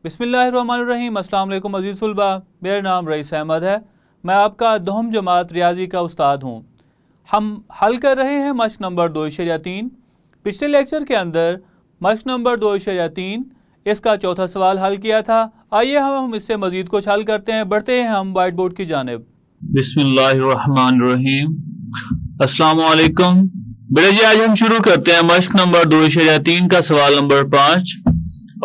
बिस्मिल्लाहिर्रहमानिर्रहीम। अस्सलाम वालेकुम अज़ीज़ तुलबा, मेरा नाम रईस अहमद है। मैं आपका दहम जमात रियाजी का उस्ताद हूँ। हम हल कर रहे हैं मश्क नंबर 2.3। पिछले लेक्चर के अंदर मश्क नंबर 2.3 इसका चौथा सवाल हल किया था। आइए हम इससे मज़ीद कुछ हल करते हैं। बढ़ते हैं हम वाइट बोर्ड की जानिब। बिस्मिल्लाहिर्रहमानिर्रहीम। अस्सलाम वालेकुम बेटा जी, आज हम शुरू करते हैं मश्क नंबर 2.3 का सवाल नंबर 5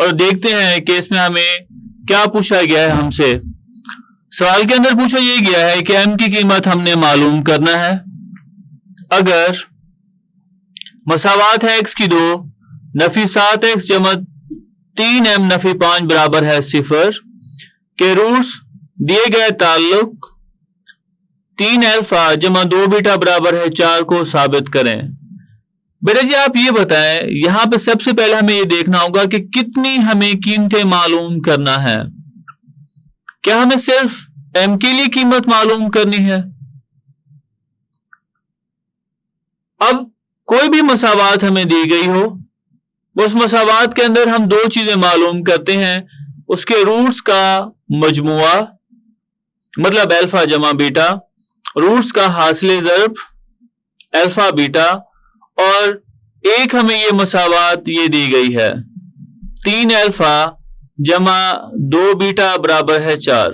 और देखते हैं कि इसमें हमें क्या पूछा गया है हमसे। सवाल के अंदर पूछा यह गया है कि m की कीमत हमने मालूम करना है। अगर मसावात है x की 2 नफी 7x जमा 3m नफी 5 बराबर है 0 के रूट्स दिए गए ताल्लुक 3 अल्फा जमा 2 बीटा बराबर है 4 को साबित करें। बेटा जी आप ये बताएं, यहां पे सबसे पहले हमें ये देखना होगा कि कितनी हमें कीमतें मालूम करना है। क्या हमें सिर्फ m के लिए कीमत मालूम करनी है? अब कोई भी मसावात हमें दी गई हो, उस मसावात के अंदर हम दो चीजें मालूम करते हैं। उसके रूट्स का मजमुआ मतलब अल्फा जमा बीटा, रूट्स का हासिल ज़र्ब अल्फा बीटा, और एक हमें ये मसावात ये दी गई है 3 अल्फा जमा 2 बीटा बराबर है 4।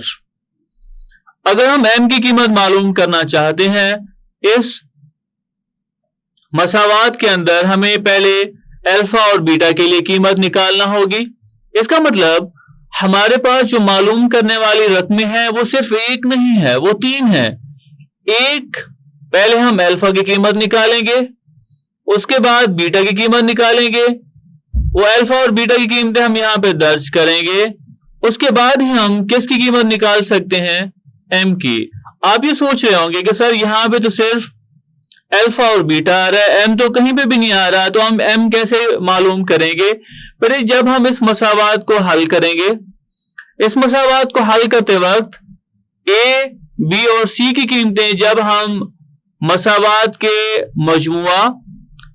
अगर हम m की कीमत मालूम करना चाहते हैं इस मसावात के अंदर हमें पहले अल्फा और बीटा के लिए कीमत निकालना होगी। इसका मतलब हमारे पास जो मालूम करने वाली रकमें हैं वो सिर्फ एक नहीं है, वो 3 है। एक पहले हम अल्फा की कीमत निकालेंगे, उसके बाद बीटा की कीमत निकालेंगे, वो अल्फा और बीटा की कीमतें हम यहां पे दर्ज करेंगे। उसके बाद ही हम किसकी कीमत निकाल सकते हैं? m की। आप ये सोच रहे होंगे कि सर यहां पे तो सिर्फ अल्फा और बीटा आ रहा है, m तो कहीं पे भी नहीं आ रहा, तो हम m कैसे मालूम करेंगे? पर जब हम इस मसावात को हल करेंगे, इस मसावात को हल करते वक्त a, b और c की कीमतें जब हम मसावात के मजमुआ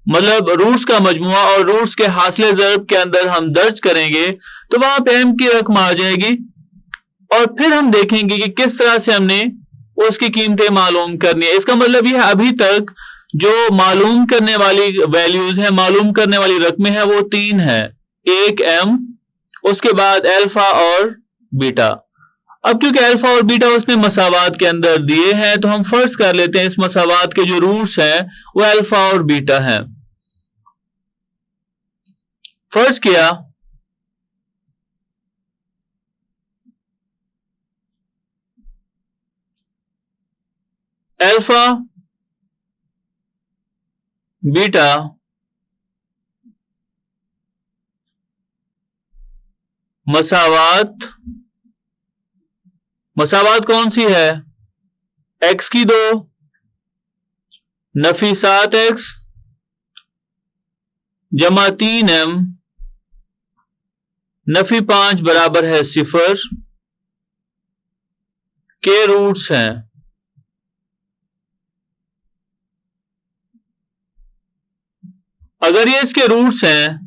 मतलब रूट्स का मजमुआ और रूट्स के हासिल ज़र्ब के अंदर हम दर्ज करेंगे तो वहां पे m की रकम आ जाएगी और फिर हम देखेंगे कि किस तरह से हमने उसकी कीमतें मालूम करनी है। इसका मतलब यह अभी तक जो मालूम करने वाली वैल्यूज है, मालूम करने वाली रकमें हैं, वो 3 है। एक m, उसके बाद अल्फा और बीटा। अब क्योंकि अल्फा और बीटा उसने मसावात के अंदर दिए हैं तो हम फर्ज कर लेते हैं इस मसावात के जो रूट्स हैं वो अल्फा और बीटा हैं। फर्ज किया अल्फा बीटा मसावात कौन सी है? x की 2 नफी 7x जमा 3m नफी 5 बराबर है 0 के रूट्स हैं। अगर ये इसके रूट्स हैं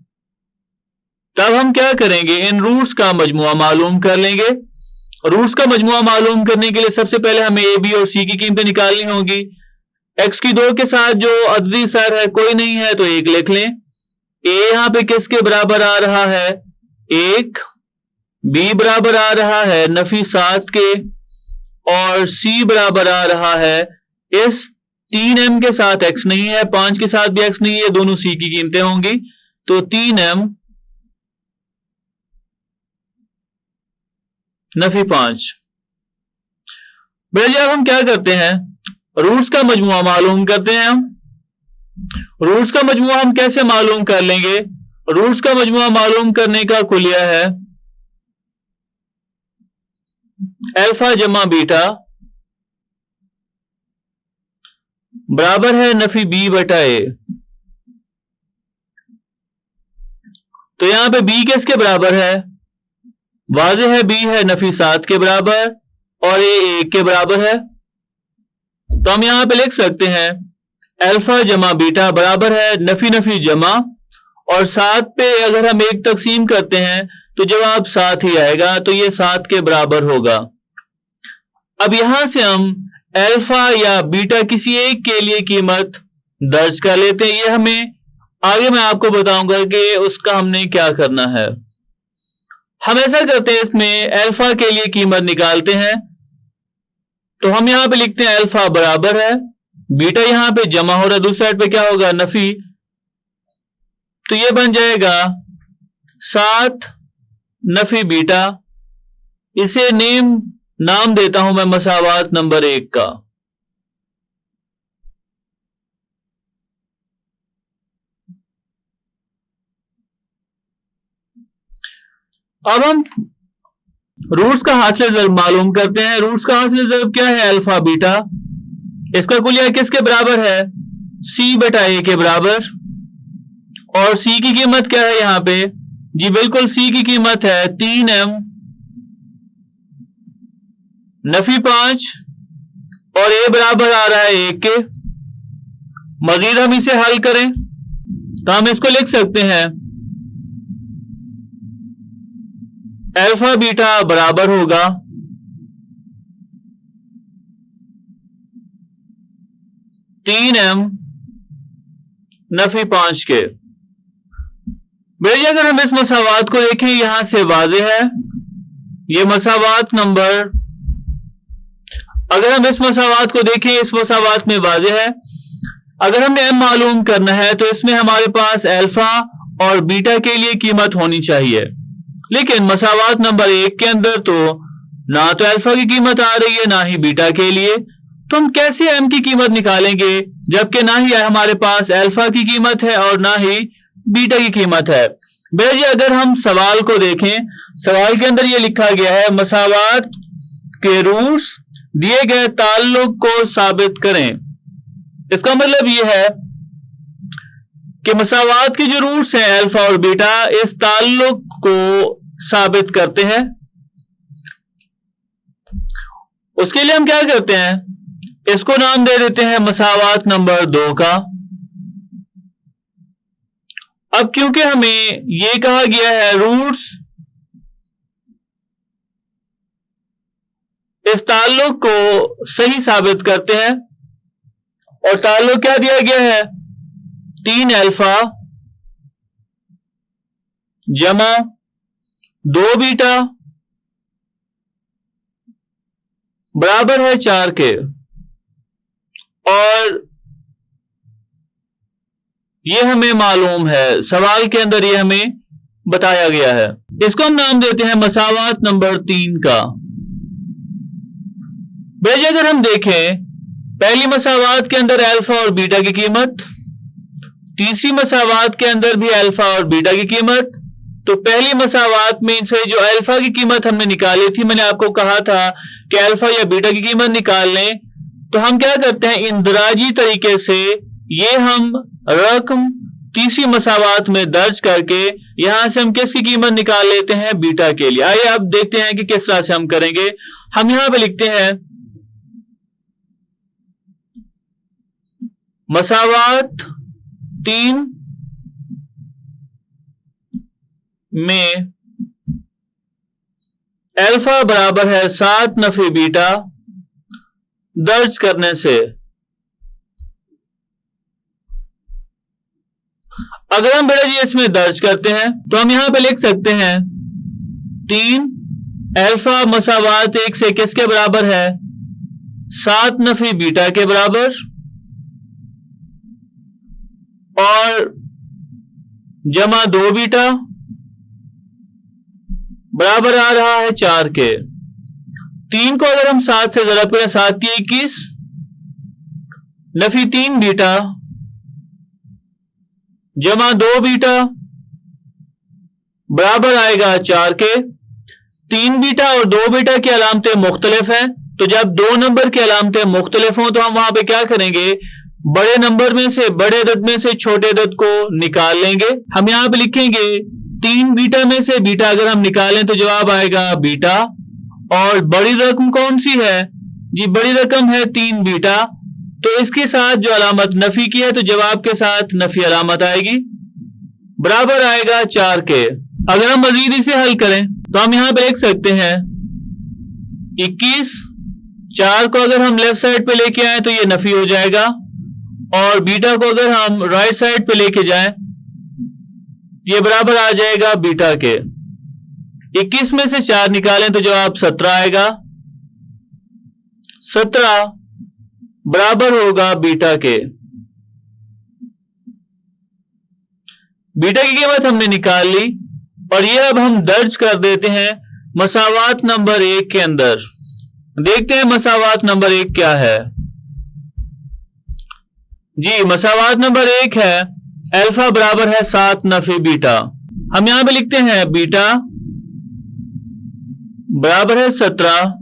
तब हम क्या करेंगे? इन रूट्स का मजमुआ मालूम कर लेंगे। रूट्स का मजमुआ मालूम करने के लिए सबसे पहले हमें ए, बी और सी की कीमतें निकालनी होगी। x की 2 के साथ जो अददी सर है कोई नहीं है तो 1 लिख लें। a यहां पे किसके बराबर आ रहा है? 1। b बराबर आ रहा है नफी 7 के, और c बराबर आ रहा है इस 3m के साथ x नहीं है, 5 के साथ भी x नहीं है, दोनों c की कीमतें होंगी तो 3m नफी 5। बेटा अब हम क्या करते हैं? रूट्स का मजमुआ मालूम करते हैं। हम रूट्स का मजमुआ हम कैसे मालूम कर लेंगे? रूट्स का मजमुआ मालूम करने का कुलिया है अल्फा जमा बीटा बराबर है नफी b बटा a। तो यहां पे b किसके बराबर है? वाज़ेह है b है नफी 7 के बराबर और a 1 के बराबर है। तो हम यहां पे लिख सकते हैं अल्फा जमा बीटा बराबर है नफी नफी जमा, और 7 पे अगर हम 1 तकसीम करते हैं तो जवाब 7 ही आएगा, तो ये 7 के बराबर होगा। अब यहां से हम अल्फा या बीटा किसी एक के लिए कीमत दर्ज कर लेते हैं। ये हमें आगे मैं आपको बताऊंगा कि उसका हमने क्या करना है। हम ऐसा करते हैं, इसमें अल्फा के लिए कीमत निकालते हैं। तो हम यहां पे लिखते हैं अल्फा बराबर है, बीटा यहां पे जमा हो रहा है, दूसरी साइड पे क्या होगा नफी, तो ये बन जाएगा 7 नफी बीटा। इसे नाम देता हूं मैं मसावात नंबर 1 का। अब हम रूट्स का हासिल ज़र्ब मालूम करते हैं। रूट्स का हासिल ज़र्ब क्या है अल्फा बीटा, इसका कुलिया किसके बराबर है सी बटा ए के बराबर। और सी की कीमत क्या है यहां पे, जी बिल्कुल सी की कीमत है 3m नफी 5 और ए बराबर आ रहा है 1 के। मजीद हम इसे हल करें तो हम इसको लिख सकते हैं अल्फा बीटा बराबर होगा 3m नफी 5 के। बेटा अगर हम इस मसावात को देखें यहां से वाज़े है, ये मसावात नंबर, अगर हम इस मसावात को देखें इस मसावात में वाज़े है। अगर हमें m मालूम करना है तो इसमें हमारे पास अल्फा और बीटा के लिए कीमत होनी चाहिए, लेकिन मसावात नंबर 1 के अंदर तो ना तो अल्फा की कीमत आ रही है ना ही बीटा के लिए, तो हम कैसे m की कीमत निकालेंगे जबकि ना ही हमारे पास अल्फा की कीमत है और ना ही बीटा की कीमत है। बेटा जी अगर हम सवाल को देखें, सवाल के अंदर ये लिखा गया है मसावात के रूट्स दिए गए ताल्लुक को साबित करें। इसका मतलब ये है कि मसावात के जो रूट्स हैं अल्फा और बीटा इस ताल्लुक को साबित करते हैं। उसके लिए हम क्या करते हैं, इसको नाम दे देते हैं मसावात नंबर 2 का। अब क्योंकि हमें यह कहा गया है रूट्स इस ताल्लुक को सही साबित करते हैं, और ताल्लुक क्या दिया गया है 3 अल्फा जमा 2 बीटा बराबर है 4 के। और ये हमें मालूम है, सवाल के अंदर ये हमें बताया गया है। इसको हम नाम देते हैं मसावात नंबर 3 का। बेज अगर हम देखें पहली मसावात के अंदर अल्फा और बीटा की कीमत, तीसरी मसावात के अंदर भी अल्फा और बीटा की कीमत। तो पहली मसावात में से जो अल्फा की कीमत हमने निकाली थी, मैंने आपको कहा था कि अल्फा या बीटा की कीमत निकाल लें, तो हम क्या करते हैं इंदराजी तरीके से ये हम रकम तीसरी मसावात में दर्ज करके यहां से हम किसकी कीमत निकाल लेते हैं बीटा के लिए। आइए अब देखते हैं कि किस तरह से हम करेंगे। हम यहां पे लिखते हैं मसावात 3 में अल्फा बराबर है 7 नफी बीटा दर्ज करने से अगर हम बेटा जी इसमें दर्ज करते हैं तो हम यहां पे लिख सकते हैं 3 अल्फा मसावात 1 से किसके बराबर है 7 नफी बीटा के बराबर, और जमा 2 बीटा बराबर आ रहा है 4 के। 3 को अगर हम 7 से ज़रब करें 7 की 21 नफी 3 बीटा जमा 2 बीटा बराबर आएगा 4 के। 3 बीटा और 2 बीटा की अलामतें मुख्तलिफ हैं, तो जब 2 नंबर की अलामतें मुख्तलिफ हों तो हम वहां पे क्या करेंगे, बड़े नंबर में से बड़े अदद में से छोटे अदद को निकाल लेंगे। हम यहां पे लिखेंगे 3 बीटा में से बीटा अगर हम निकालें तो जवाब आएगा बीटा, और बड़ी रकम कौन सी है जी, बड़ी रकम है 3 बीटा, तो इसके साथ जो अलामत नफी की है तो जवाब के साथ नफी अलामत आएगी, बराबर आएगा 4 के। अगर हम मजीद इसे हल करें तो हम यहां पे लिख सकते हैं 21, 4 को अगर हम लेफ्ट साइड पे लेके आए तो ये नफी हो जाएगा, और बीटा को अगर हम राइट साइड पे लेके जाएं ये बराबर आ जाएगा बीटा के। 21 में से 4 निकालें तो जवाब 17 आएगा। 17 बराबर होगा बीटा के। बीटा की कीमत हमने निकाल ली और ये अब हम दर्ज कर देते हैं मसावात नंबर 1 के अंदर। देखते हैं मसावात नंबर 1 क्या है। जी, मसावात नंबर 1 है अल्फा बराबर है 7 नफी बीटा। हम यहां पे लिखते हैं बीटा बराबर है 17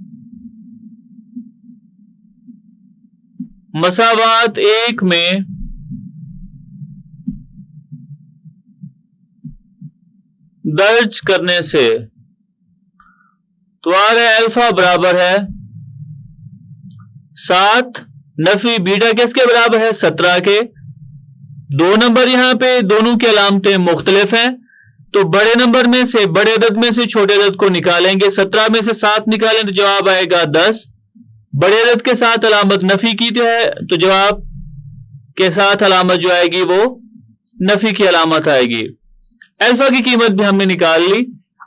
मसावात 1 में दर्ज करने से तो आ रहा है अल्फा बराबर है 7 नफी बीटा किसके बराबर है 17 के। 2 नंबर यहां पे दोनों की अलामतें मुख्तलिफ हैं, तो बड़े नंबर में से बड़े अदद में से छोटे अदद को निकालेंगे। 17 में से 7 निकालें तो जवाब आएगा 10। बड़े अदद के साथ अलामत नफी की है तो जवाब के साथ अलामत जो आएगी वो नफी की अलामत आएगी। अल्फा की कीमत भी हमने निकाल ली।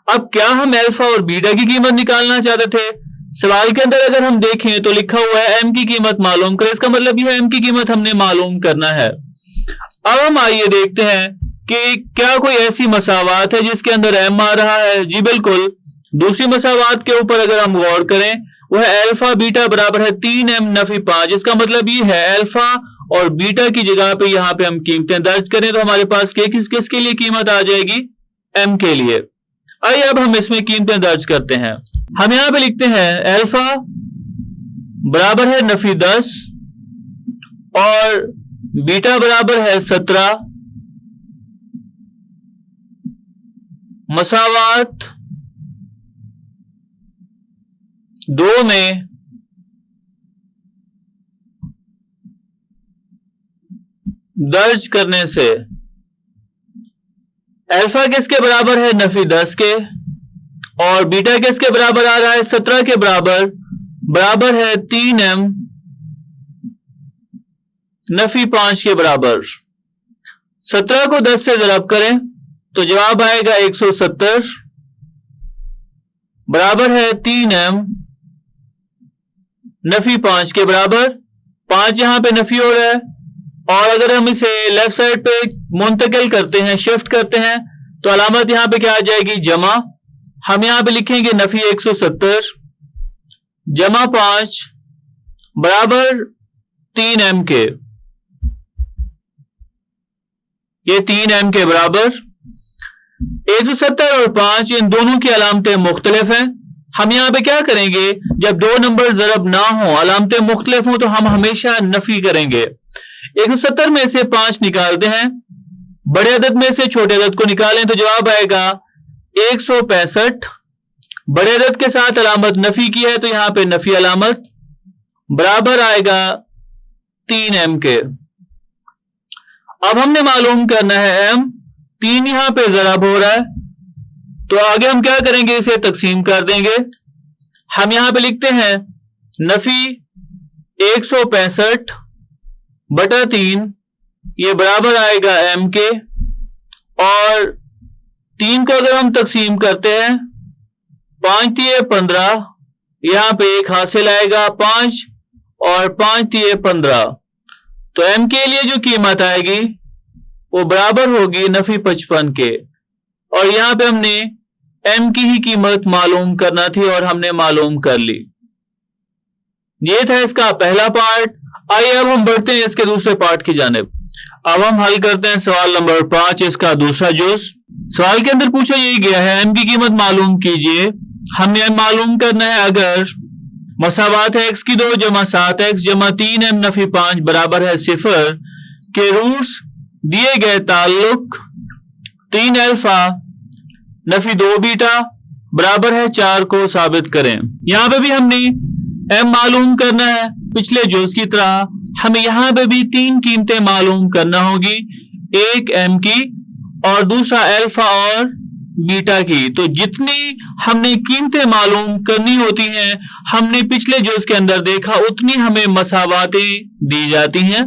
अब क्या हम अल्फा और बीटा की कीमत निकालना चाहते थे। सवाल के अंदर अगर हम देखें तो लिखा हुआ है एम की कीमत मालूम करें, इसका मतलब यह है एम की कीमत हमने मालूम करना है। अब हम आइए देखते हैं कि क्या कोई ऐसी मसावात है जिसके अंदर एम आ रहा है। जी बिल्कुल, दूसरी मसावात के ऊपर अगर हम गौर करें वह अल्फा बीटा बराबर है 3m नफी 5। इसका मतलब ये है अल्फा और बीटा की जगह पे यहां पे हम कीमतें दर्ज करें तो हमारे पास किसके लिए कीमत आ जाएगी, एम के लिए। आइए अब हम इसमें कीमतें दर्ज करते हैं। हम यहां पे लिखते हैं अल्फा बराबर है नफी 10 और बीटा बराबर है 17 मसावात 2 में दर्ज करने से अल्फा किसके बराबर है नफी 10 के और बीटा किसके बराबर आ रहा है 17 के बराबर है 3m नफी 5 के बराबर। 17 को 10 से ज़रब करें तो जवाब आएगा 170 बराबर है 3m नफी 5 के बराबर। 5 यहां पे नफी हो रहा है और अगर हम इसे लेफ्ट साइड पे मुंतकिल करते हैं, शिफ्ट करते हैं तो अलामत यहां पे क्या आ जाएगी, जमा। हम यहां पे लिखेंगे नफी 170 जमा 5 बराबर 3m के। ये 3m के बराबर। 170 और 5 इन दोनों की अलामतें मुख्तलिफ हैं। हम यहां पे क्या करेंगे, जब दो नंबर ज़रब ना हो, अलामतें मुख्तलिफ हो तो हम हमेशा नफी करेंगे। 170 में से 5 निकालते हैं, बड़े अदद में से छोटे अदद को निकालें तो जवाब आएगा 165। बड़े अदद के साथ अलामत नफी की है तो यहां पे नफी अलामत बराबर आएगा 3m के। अब हमने मालूम करना है m। 3 यहां पे ज़रब हो रहा है तो आगे हम क्या करेंगे, इसे तकसीम कर देंगे। हम यहां पे लिखते हैं नफी 165 बटा 3 ये बराबर आएगा m के और 3 को अगर हम तकसीम करते हैं 5 तिये 15 यहां पे 1 हासिल आएगा 5 और 5 तिये 15 तो m के लिए जो कीमत आएगी वो बराबर होगी नफी 55 के। और यहां पे हमने m की ही कीमत मालूम करना थी और हमने मालूम कर ली। ये था इसका पहला पार्ट। आइए अब हम बढ़ते हैं इसके दूसरे पार्ट की जानिब। अब हम हल करते हैं सवाल नंबर 5 इसका दूसरा जुज़। सवाल के अंदर पूछा यही गया है m की कीमत मालूम कीजिए। हमने मालूम करना है अगर मसावात है x की 2 जमा 7x जमा 3m नफी 5 बराबर है 0 के रूट्स दिए गए ताल्लुक 3 अल्फा नफी 2 बीटा बराबर है 4 को साबित करें। यहां पे भी हमने m मालूम करना है। पिछले जुज़ की तरह हमें यहां पे भी 3 कीमतें मालूम करना होगी, एक m की और दूसरा अल्फा और बीटा की। तो जितनी हमने कीमतें मालूम करनी होती हैं, हमने पिछले जुज़ के अंदर देखा, उतनी हमें मसावातें दी जाती हैं।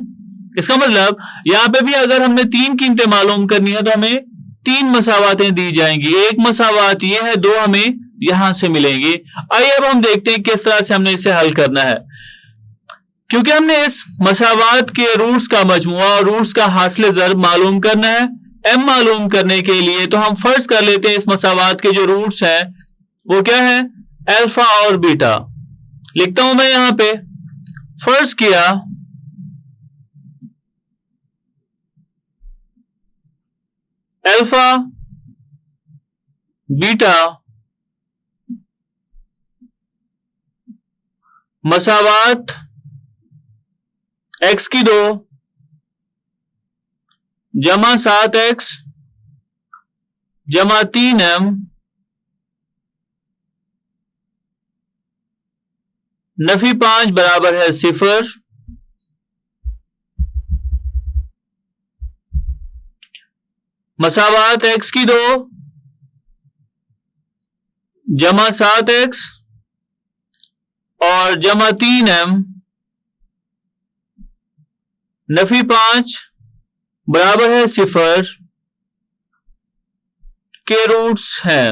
इसका मतलब यहाँ पे भी अगर हमने 3 कीमतें मालूम करनी है तो हमें 3 मसावातें दी जाएंगी। एक मसावात ये है, 2 हमें यहां से मिलेंगी। आइए अब हम देखते हैं किस तरह से हमने इसे हल करना है। क्योंकि हमने इस मसावात के रूट्स का मजमुआ और रूट्स का हासिल ज़र्ब मालूम करना है, m मालूम करने के लिए, तो हम फर्ज कर लेते हैं इस मसावात के जो रूट्स हैं वो क्या है, अल्फा और बीटा। लिखता हूं मैं यहां पे, फर्ज किया अल्फा बीटा मसावात x की 2 जमा 7x जमा 3m नफी 5 बराबर है 0। मसावात x की 2 जमा 7x और जमा 3m नफी 5 बराबर है 0 के रूट्स हैं।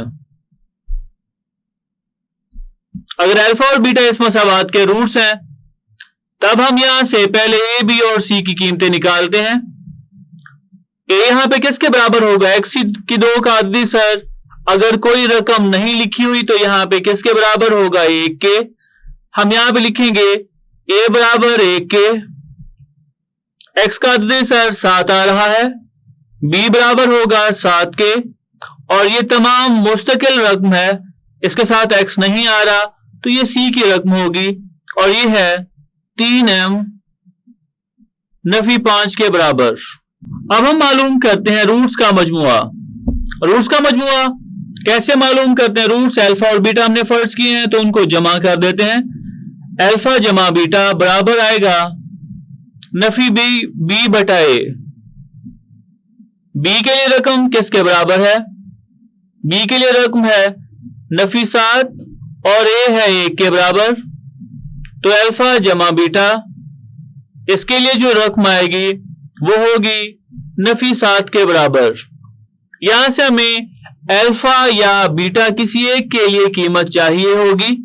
अगर अल्फा और बीटा इस मसावात के रूट्स हैं, तब हम यहां से पहले ए, बी और सी की कीमतें निकालते हैं। ए यहां पे किसके बराबर होगा, x की 2 का अददी सर। अगर कोई रकम नहीं लिखी हुई तो यहां पे किसके बराबर होगा, 1 के। हम यहां पे लिखेंगे a बराबर 1 के, x का अददी सर 7 आ रहा है, b बराबर होगा 7 के, और ये तमाम मुस्तकिल रकम है, इसके साथ x नहीं आ रहा, तो ये c की रकम होगी, और ये है 3m नफी 5 के बराबर। अब हम मालूम करते हैं रूट्स का मजमुआ। रूट्स का मजमुआ कैसे मालूम करते हैं, रूट्स अल्फा और बीटा हमने फर्ज किए हैं तो उनको जमा कर देते हैं। अल्फा जमा बीटा बराबर आएगा नफी बी बटा ए। बी के लिए रकम किसके बराबर है, बी के लिए रकम है नफी 7 और ए है 1 के बराबर। तो अल्फा जमा बीटा, इसके लिए जो रकम आएगी वो होगी नफी 7 के बराबर। यहां से हमें अल्फा या बीटा किसी एक के लिए कीमत चाहिए होगी।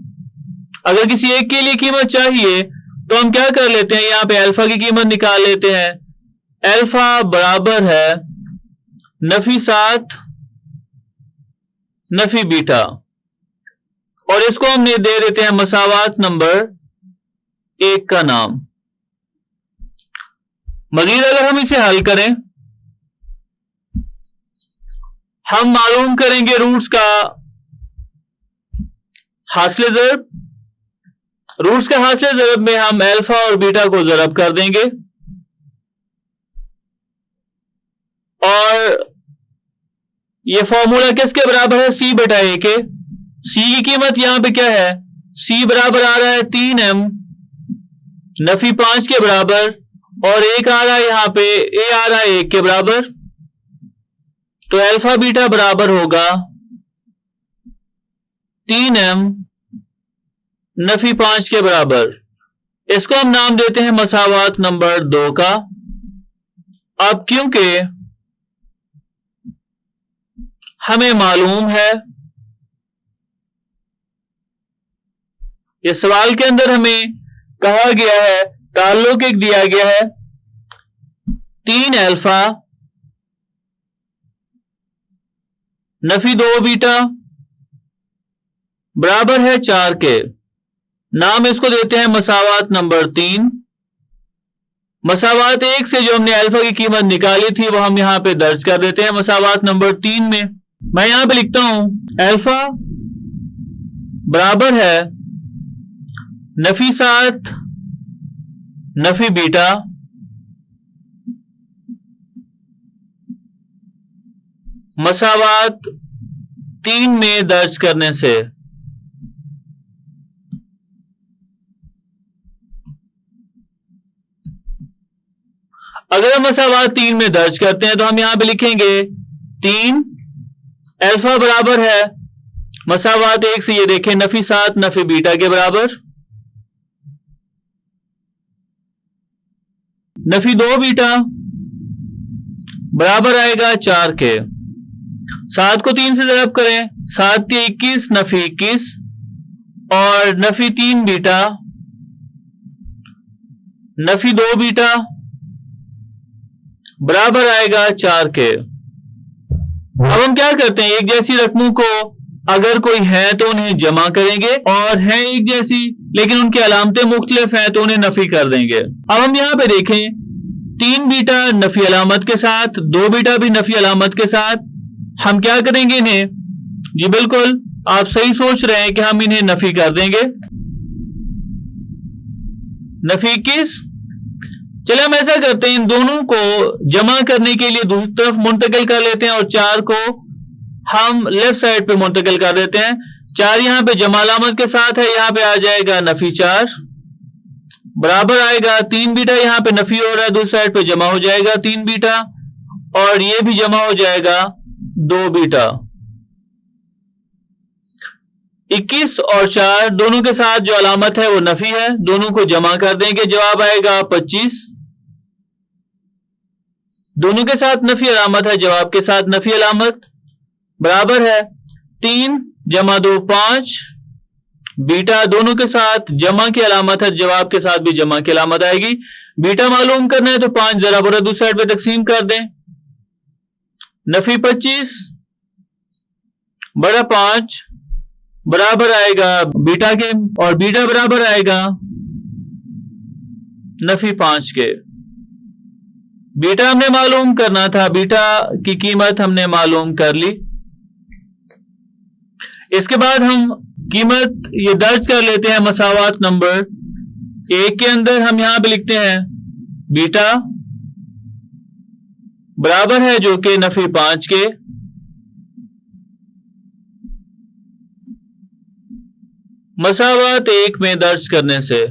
अगर किसी एक के लिए कीमत चाहिए तो हम क्या कर लेते हैं, यहां पे अल्फा की कीमत निकाल लेते हैं। अल्फा बराबर है नफी 7 नफी बीटा, और इसको हमने दे देते हैं मसावात नंबर 1 का नाम। मजीद अगर हम इसे हल करें, हम मालूम करेंगे रूट्स का हासिल ज़रब। रूट्स का हासिल ज़रब में हम अल्फा और बीटा को ज़रब कर देंगे, और ये फॉर्मूला किसके बराबर है, सी बटा ए के। सी की कीमत यहां पे क्या है, सी बराबर आ रहा है 3m नफी 5 के बराबर, और एक आ रहा है यहां पे ए आ रहा है 1 के बराबर। तो अल्फा बीटा बराबर होगा 3m नफी 5 के बराबर। इसको हम नाम देते हैं मसावात नंबर 2 का। अब क्योंकि हमें मालूम है, इस सवाल के अंदर हमें कहा गया है, ताल्लुक एक दिया गया है 3 अल्फा नफी 2 बीटा बराबर है 4 के। नाम इसको देते हैं मसावात नंबर 3। मसावात 1 से जो हमने अल्फा की कीमत निकाली थी वो हम यहां पे दर्ज कर देते हैं मसावात नंबर 3 में। मैं यहां पे लिखता हूं अल्फा बराबर है नफी 7 नफी बीटा मसावात 3 में दर्ज करने से। अगर हम मसावात 3 में दर्ज करते हैं तो हम यहां पे लिखेंगे 3 अल्फा बराबर है मसावात 1 से, ये देखें नफी 7 नफी बीटा के बराबर, नफी 2 बीटा बराबर आएगा 4 के। 7 को 3 से ज़रब करें, 7 के 21 नफी 21 और नफी 3 बीटा नफी 2 बीटा बराबर आएगा 4 के। अब हम क्या करते हैं, एक जैसी रकमों को अगर कोई है तो उन्हें जमा करेंगे और है एक जैसी लेकिन उनकी अलामतें मुख्तलिफ हैं तो उन्हें नफी कर देंगे। अब हम यहां पे देखें 3 बीटा नफी अलामत के साथ, 2 बीटा भी नफी अलामत के साथ, हम क्या करेंगे इन्हें, जी बिल्कुल आप सही सोच रहे हैं कि हम इन्हें नफी कर देंगे। नफी 21, चले हम ऐसा करते हैं इन दोनों को जमा करने के लिए दूसरी तरफ मुंतकिल कर लेते हैं और 4 को हम लेफ्ट साइड पे मुंतकिल कर देते हैं। 4 यहां पे जमा अलामत के साथ है, यहां पे आ जाएगा नफी 4 बराबर आएगा 3 बीटा, यहां पे नफी हो रहा है दूसरी साइड पे जमा हो जाएगा 3 बीटा और ये भी जमा हो जाएगा 2 बीटा। 21 और 4 दोनों के साथ जो अलामत है वो नफी है, दोनों को जमा कर देंगे, जवाब आएगा 25। दोनों के साथ नफी अलामत है, जवाब के साथ नफी अलामत बराबर है 3 जमा 2 5 बीटा, दोनों के साथ जमा की अलामत है, जवाब के साथ भी जमा की अलामत आएगी। बीटा मालूम करना है तो 5 जरा पूरा दूसरी साइड पे तकसीम कर दें, नफी 25 बड़ा 5 बराबर आएगा बीटा के और बीटा बराबर आएगा नफी 5 के। बीटा हमने मालूम करना था, बीटा की कीमत हमने मालूम कर ली। इसके बाद हम कीमत ये दर्ज कर लेते हैं मसावात नंबर 1 के अंदर। हम यहां पे लिखते हैं बीटा बराबर है जो कि नफी 5 के, मसावात 1 में दर्ज करने से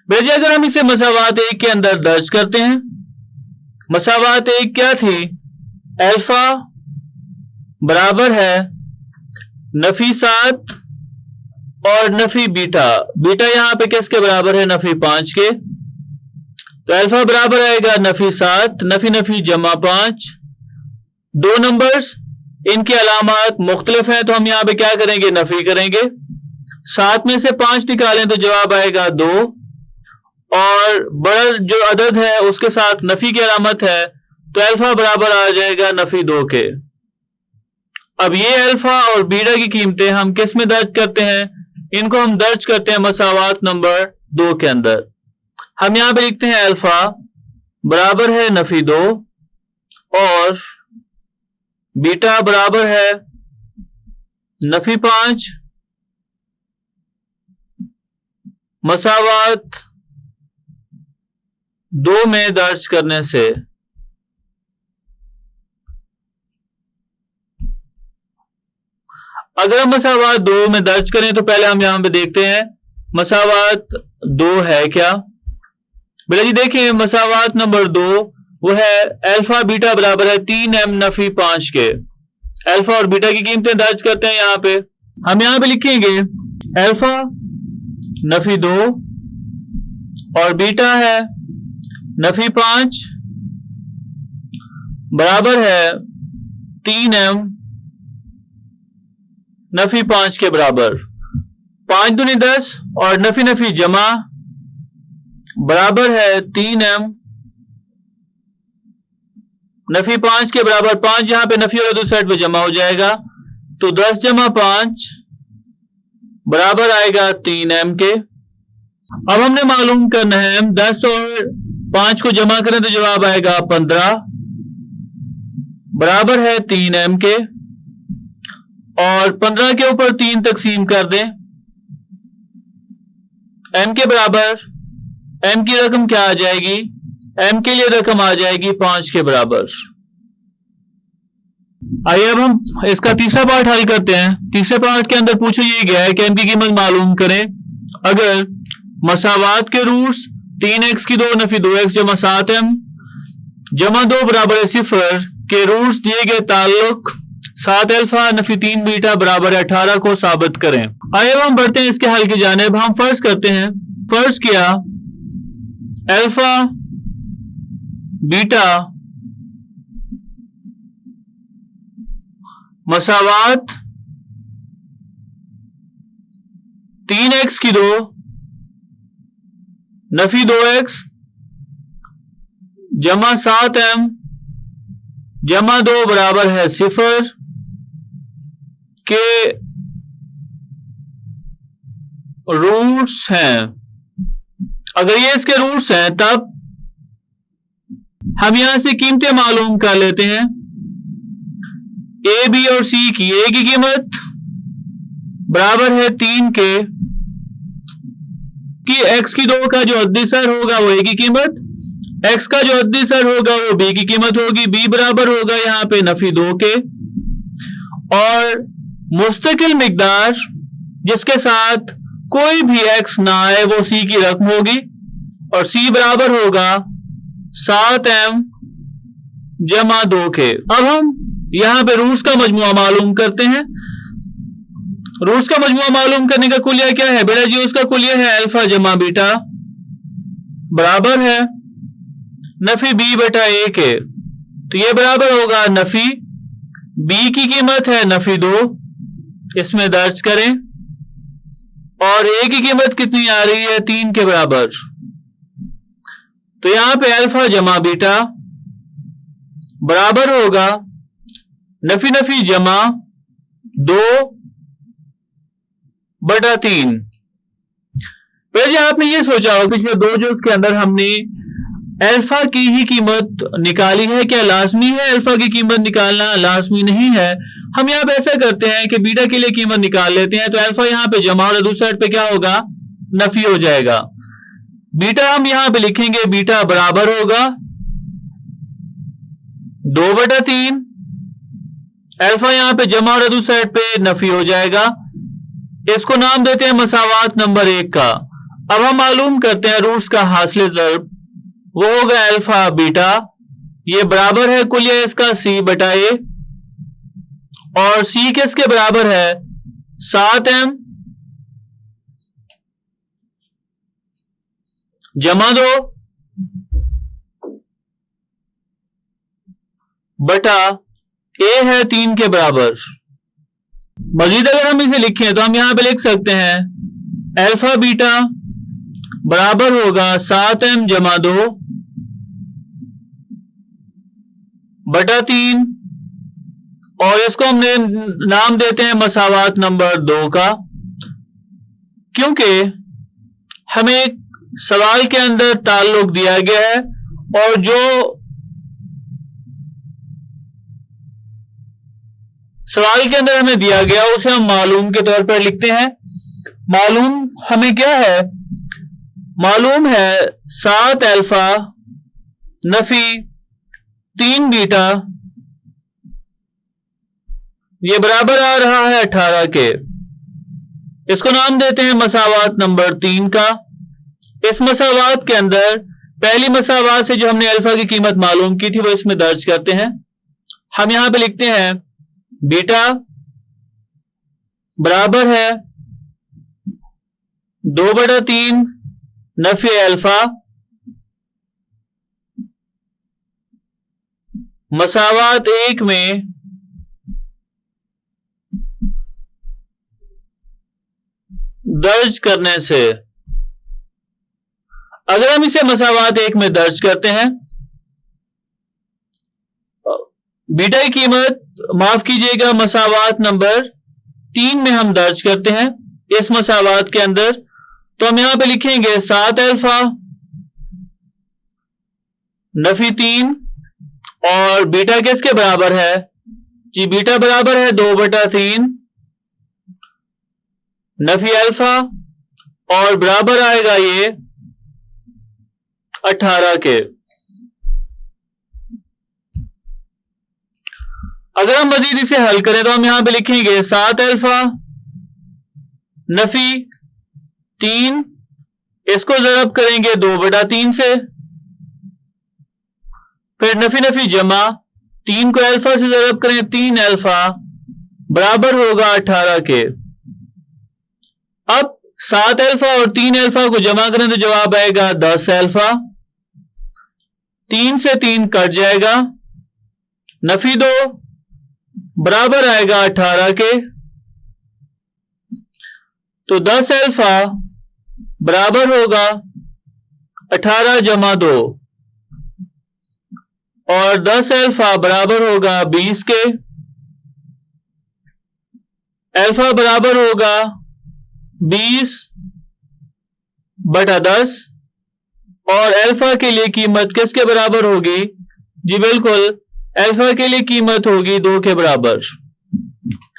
बेजे अगर हम इसे मसावात 1 के अंदर दर्ज करते हैं, मसावात 1 क्या थी, अल्फा बराबर है नफी 7 और नफी बीटा, बीटा यहां पे किसके बराबर है, नफी 5 के, तो अल्फा बराबर आएगा नफी 7 नफी नफी जमा 5। 2 नंबर्स इनकी अलामत मुख्तलिफ हैं तो हम यहां पे क्या करेंगे, नफी करेंगे। 7 में से 5 निकालें तो जवाब आएगा 2 और बड़ा जो अदद है उसके साथ नफी की अलामत है तो अल्फा बराबर आ जाएगा नफी 2 के। अब ये अल्फा और बीटा की कीमतें हम किस में दर्ज करते हैं, इनको हम दर्ज करते हैं मसावात नंबर 2 के अंदर। हम यहां पे लिखते हैं अल्फा बराबर है नफी 2 और बीटा बराबर है नफी 5, मसावात 2 में दर्ज करने से अगर हम मसावात 2 में दर्ज करें तो पहले हम यहां पे देखते हैं मसावात 2 है क्या। बेटा जी देखें मसावात नंबर 2 वो है अल्फा बीटा बराबर है 3m नफी 5 के। अल्फा और बीटा की कीमतें दर्ज करते हैं यहां पे, हम यहां पे लिखेंगे अल्फा नफी 2 और बीटा है नफी 5 बराबर है 3m नफी 5 के बराबर। 5 दूनी 10 और नफी नफी जमा बराबर है 3m नफी 5 के बराबर। 5 यहां पे नफी और दूसरी साइड पे जमा हो जाएगा तो 10 जमा 5 बराबर आएगा 3m के। अब हमने मालूम करना है 10 और 5 को जमा करें तो जवाब आएगा 15 बराबर है 3m के और 15 के ऊपर 3 तकसीम कर दें, m के बराबर, m की रकम क्या आ जाएगी, m के लिए रकम आ जाएगी 5 के बराबर। आइए अब हम इसका तीसरा पार्ट हल करते हैं। तीसरे पार्ट के अंदर पूछा ये गया है कि m की कीमत मालूम करें अगर मसावात के रूट्स 3x की 2 नफी 2x जमा 7m जमा 2 बराबर है 0 के रूट्स दिए गए ताल्लुक 7 अल्फा नफी 3 बीटा बराबर है 18 को साबित करें। आइए हम बढ़ते हैं इसके हल की जानिब। हम फर्ज करते हैं, फर्ज किया अल्फा बीटा मसावात 3x की 2 नफी 2x जमा 7m जमा 2 बराबर है 0 के रूट्स हैं। अगर ये इसके रूट्स हैं तब हम यहां से कीमतें मालूम कर लेते हैं। ए बी और सी की, ए की कीमत बराबर है 3 के कि x की 2 का जो अद्दी सर होगा वो ए की कीमत, x का जो अद्दी सर होगा वो b की कीमत होगी। b बराबर होगा यहां पे नफी 2 के, और मुस्तकिल मिकदार जिसके साथ कोई भी x ना आए वो c की रकम होगी, और c बराबर होगा 7m जमा 2 के। अब हम यहां पे रूट्स का मजमुआ मालूम करते हैं। रूट्स का मजमुआ मालूम करने का कुलिया क्या है बेटा जी? उसका कुलिया है अल्फा जमा बीटा बराबर है नफी b बटा a के। तो ये बराबर होगा नफी b की कीमत है नफी 2, इसमें दर्ज करें, और a की कीमत कितनी आ रही है? 3 के बराबर। तो यहां पे अल्फा जमा बीटा बराबर होगा नफी नफी जमा 2 बटा 3। पहले आपने ये सोचा हो पिछले 2 जो उसके अंदर हमने अल्फा की ही कीमत निकाली है, क्या लाजमी है अल्फा की कीमत निकालना? लाजमी नहीं है। हम यहां पे ऐसा करते हैं कि बीटा के लिए कीमत निकाल लेते हैं। तो अल्फा यहां पे जमा और दूसरी साइड पे क्या होगा? नफी हो जाएगा। बीटा हम यहां पे लिखेंगे, बीटा बराबर होगा 2 बटा 3, अल्फा यहां पे जमा और दूसरी साइड पे नफी हो जाएगा। इसको नाम देते हैं मसावात नंबर 1 का। अब हम मालूम करते हैं रूट्स का हासिल ज़र्ब, वो होगा अल्फा बीटा, ये बराबर है कुलिया इसका c बटा a, और c किसके बराबर है? 7m जमा 2 बटा a है 3 के बराबर। मजीद अगर हम इसे लिखें तो हम यहां पे लिख सकते हैं अल्फा बीटा बराबर होगा 7m जमा 2 बटा 3, और इसको हमने नाम देते हैं मसावात नंबर 2 का, क्योंकि हमें सवाल के अंदर ताल्लुक दिया गया है, और जो सवाल के अंदर हमें दिया गया उसे हम मालूम के तौर पर लिखते हैं। मालूम हमें क्या है? मालूम है 7 अल्फा नफी 3 बीटा, ये बराबर आ रहा है 18 के। इसको नाम देते हैं मसावात नंबर 3 का। इस मसावात के अंदर पहली मसावात से जो हमने अल्फा की कीमत मालूम की थी वो इसमें दर्ज करते हैं। हम यहां पे लिखते हैं बीटा बराबर है 2 बटा 3 नफी अल्फा मसावात 1 में दर्ज करने से। अगर हम इसे मसावात 1 में दर्ज करते हैं, बीटा की कीमत माफ कीजिएगा मसावात नंबर 3 में हम दर्ज करते हैं इस मसावात के अंदर, तो हम यहां पे लिखेंगे 7 अल्फा नफी 3, और बीटा किसके बराबर है जी? बीटा बराबर है 2 बटा 3 नफी अल्फा, और बराबर आएगा ये 18 के। अगर हम मजीद इसे हल करें तो हम यहां पे लिखेंगे 7 अल्फा नफी 3 इसको ज़रब करेंगे 2/3 से, फिर नफी नफी जमा, 3 को अल्फा से ज़रब करें, 3 अल्फा बराबर होगा 18 के। अब 7 अल्फा और 3 अल्फा को जमा करें तो जवाब आएगा 10 अल्फा। 3 से 3 कट जाएगा, नफी 2 बराबर आएगा 18 के। तो 10 अल्फा बराबर होगा 18 जमा 2 और 10 अल्फा बराबर होगा 20 के। अल्फा बराबर होगा 20/10 और अल्फा के लिए कीमत किसके बराबर होगी? जी बिल्कुल, अल्फा के लिए कीमत होगी 2 के बराबर।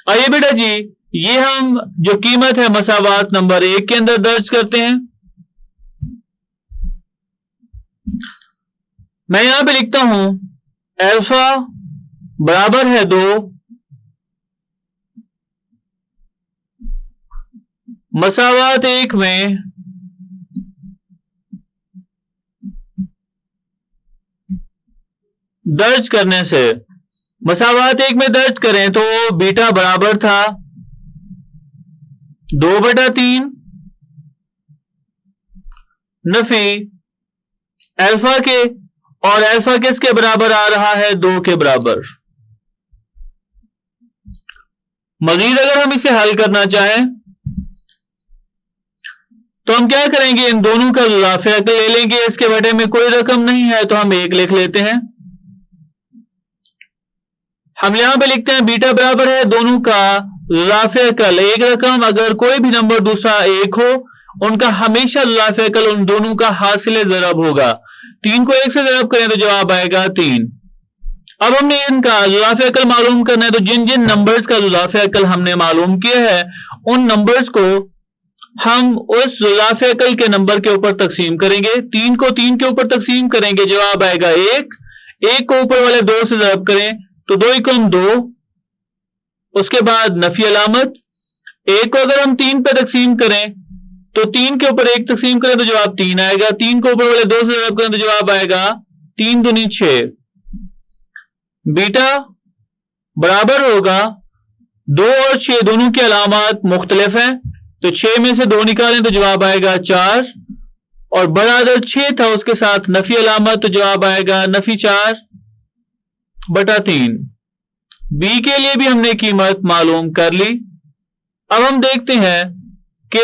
आइए बेटा जी, ये हम जो कीमत है मसावात नंबर 1 के अंदर दर्ज करते हैं। मैं यहां पे लिखता हूं अल्फा बराबर है 2, मसावात 1 में दर्ज करने से, मसावात 1 में दर्ज करें तो बीटा बराबर था 2/3 नफी अल्फा के, और अल्फा किसके बराबर आ रहा है? 2 के बराबर। मजीद अगर हम इसे हल करना चाहें तो हम क्या करेंगे, इन दोनों का इजाफा ले लेंगे। इसके बटे में कोई रकम नहीं है तो हम 1 लिख लेते हैं। हम यहां पे लिखते हैं बीटा बराबर है दोनों का इजाफा कल एक रकम, अगर कोई भी नंबर दूसरा 1 हो उनका हमेशा इजाफा कल उन दोनों का हासिल ज़रब होगा। 3 को 1 से ज़रब करें तो जवाब आएगा 3। अब हमने इनका इजाफा कल मालूम करना है, तो जिन जिन नंबर्स का इजाफा कल हमने मालूम किया है उन नंबर्स को हम उस इजाफा कल के नंबर के ऊपर तकसीम करेंगे। 3 को 3 के ऊपर तकसीम करेंगे, जवाब आएगा 1। 1 को ऊपर वाले 2 से ज़रब करें तो 2 × 2, उसके बाद नफी अलामत। 1 को अगर हम 3 पे तकसीम करें तो 3 के ऊपर 1 तकसीम करें तो जवाब 3 आएगा। 3 को ऊपर वाले 2 से ज़रब करें तो जवाब आएगा 3 दूनी 6। बीटा बराबर होगा 2 और 6 दोनों की अलामत मुख्तलिफ हैं, तो 6 में से 2 निकालें तो जवाब आएगा 4, और बड़ा अदद 6 था उसके साथ नफी अलामत, तो जवाब आएगा नफी 4/3। बी के लिए भी हमने कीमत मालूम कर ली। अब हम देखते हैं कि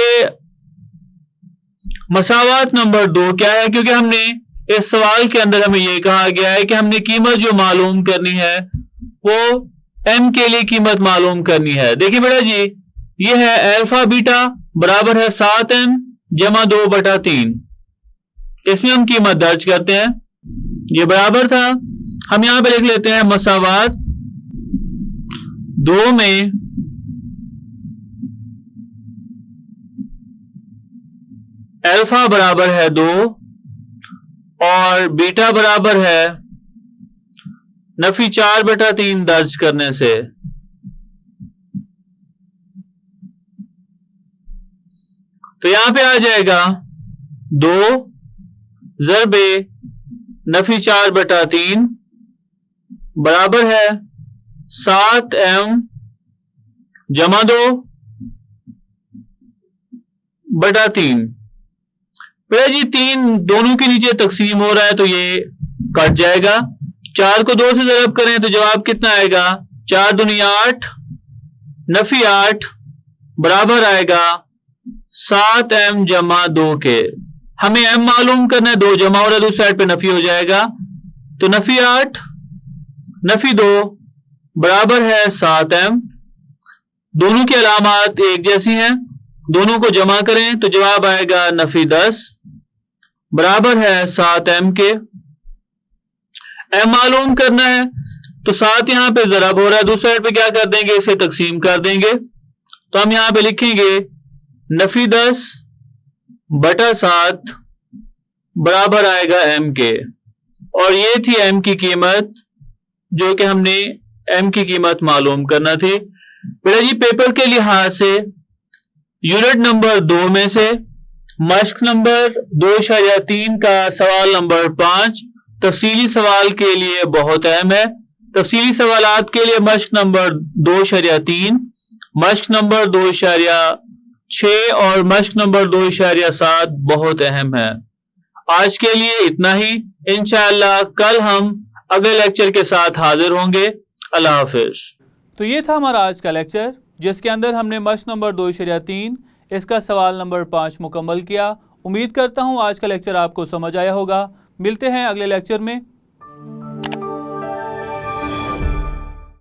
मसावात नंबर 2 क्या है, क्योंकि हमने इस सवाल के अंदर हमें यह कहा गया है कि हमने कीमत जो मालूम करनी है वो एम के लिए कीमत मालूम करनी है। देखिए बेटा जी, ये है अल्फा बीटा बराबर है 7m जमा 2/3। इसमें हम कीमत दर्ज करते हैं, ये बराबर था, हम यहां पे लिख लेते हैं मसावात 2 में अल्फा बराबर है 2 और बीटा बराबर है नफी 4/3 दर्ज करने से। तो यहां पे आ जाएगा 2 ज़रबे नफी 4/3 बराबर है 7m जमा 2/3। बेटा जी 3 दोनों के नीचे तकसीम हो रहा है तो ये कट जाएगा। 4 को 2 से ज़रब करें तो जवाब कितना आएगा? 4 दूनी 8 नफी 8 बराबर आएगा 7m जमा 2 के। हमें m मालूम करना है, 2 जमा हो रहा है, दूसरी साइड पे नफी हो जाएगा, तो नफी 8 नफी 2 बराबर है 7m। दोनों की अलामत एक जैसी हैं, दोनों को जमा करें तो जवाब आएगा नफी 10 बराबर है 7m के। m मालूम करना है तो 7 यहां पे ज़रब हो रहा है, दूसरी साइड पे क्या कर देंगे, इसे तकसीम कर देंगे। तो हम यहां पे लिखेंगे नफी 10/7 बराबर आएगा m के। और ये थी m की कीमत, जो कि हमने m की कीमत मालूम करना थी। बेटा जी पेपर के लिहाज से यूनिट नंबर 2 में से मश्क नंबर 2.3 का सवाल नंबर 5 तफसीली सवाल के लिए बहुत अहम है। तफसीली सवालात के लिए मश्क नंबर 2.3, मश्क नंबर 2.6 और मश्क नंबर 2.7 बहुत अहम है। आज के लिए इतना ही। इंशाअल्लाह कल हम अगले लेक्चर के साथ हाजिर होंगे। अल्लाह हाफिज। तो ये था हमारा आज का लेक्चर, जिसके अंदर हमने मश्क नंबर 2.3 इसका सवाल नंबर 5 मुकम्मल किया। उम्मीद करता हूँ आज का लेक्चर आपको समझ आया होगा। मिलते हैं अगले लेक्चर में।